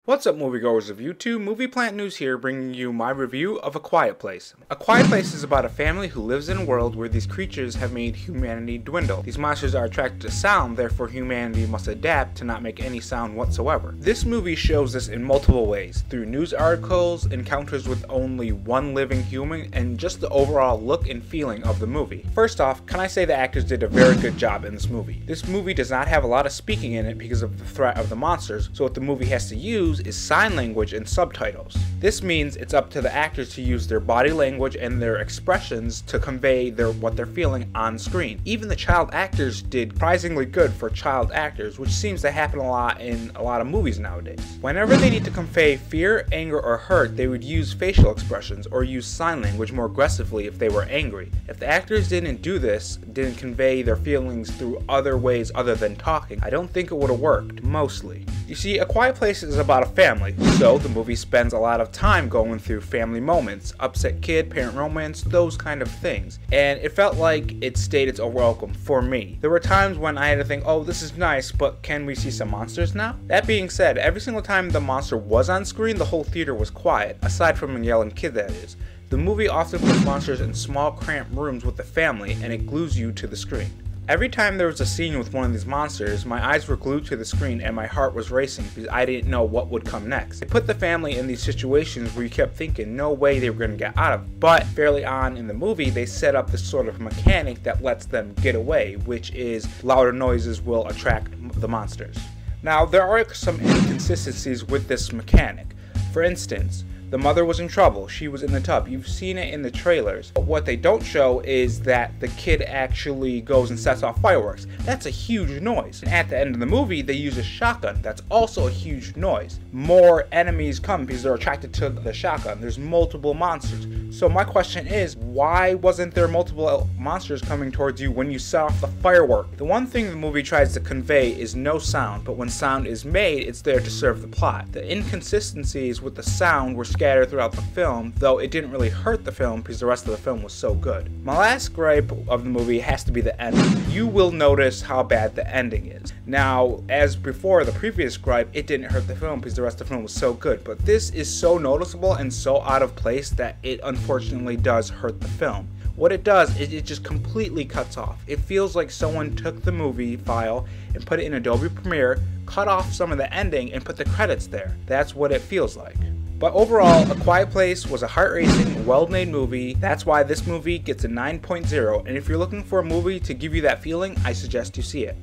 What's up, moviegoers of YouTube? Movie Plant News here, bringing you my review of A Quiet Place. A Quiet Place is about a family who lives in a world where these creatures have made humanity dwindle. These monsters are attracted to sound, therefore humanity must adapt to not make any sound whatsoever. This movie shows this in multiple ways, through news articles, encounters with only one living human, and just the overall look and feeling of the movie. First off, can I say the actors did a very good job in this movie. This movie does not have a lot of speaking in it because of the threat of the monsters, so what the movie has to use is sign language and subtitles. This means it's up to the actors to use their body language and their expressions to convey what they're feeling on screen. Even the child actors did surprisingly good for child actors, which seems to happen a lot in a lot of movies nowadays. Whenever they need to convey fear, anger, or hurt, they would use facial expressions or use sign language more aggressively if they were angry. If the actors didn't do this, didn't convey their feelings through other ways other than talking, I don't think it would have worked, mostly. You see, A Quiet Place is about a family, so the movie spends a lot of time going through family moments, upset kid, parent romance, those kind of things. And it felt like it stayed its own welcome for me. There were times when I had to think, oh, this is nice, but can we see some monsters now? That being said, every single time the monster was on screen, the whole theater was quiet, aside from a yelling kid, that is. The movie often puts monsters in small, cramped rooms with the family, and it glues you to the screen. Every time there was a scene with one of these monsters, my eyes were glued to the screen and my heart was racing because I didn't know what would come next. They put the family in these situations where you kept thinking no way they were going to get out of it. But fairly on in the movie, they set up this sort of mechanic that lets them get away, which is louder noises will attract the monsters. Now, there are some inconsistencies with this mechanic. For instance, the mother was in trouble. She was in the tub. You've seen it in the trailers. But what they don't show is that the kid actually goes and sets off fireworks. That's a huge noise. And at the end of the movie, they use a shotgun. That's also a huge noise. More enemies come because they're attracted to the shotgun. There's multiple monsters. So my question is, why wasn't there multiple monsters coming towards you when you set off the firework? The one thing the movie tries to convey is no sound, but when sound is made, it's there to serve the plot. The inconsistencies with the sound were scattered throughout the film, though it didn't really hurt the film because the rest of the film was so good. My last gripe of the movie has to be the ending. You will notice how bad the ending is. Now, as before the previous gripe, it didn't hurt the film because the rest of the film was so good, but this is so noticeable and so out of place that it unfortunately does hurt the film. What it does is it just completely cuts off. It feels like someone took the movie file and put it in Adobe Premiere, cut off some of the ending, and put the credits there. That's what it feels like. But overall, A Quiet Place was a heart-racing, well-made movie. That's why this movie gets a 9.0, and if you're looking for a movie to give you that feeling, I suggest you see it.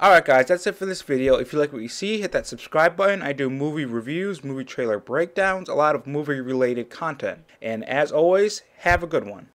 Alright guys, that's it for this video. If you like what you see, hit that subscribe button. I do movie reviews, movie trailer breakdowns, a lot of movie-related content. And as always, have a good one.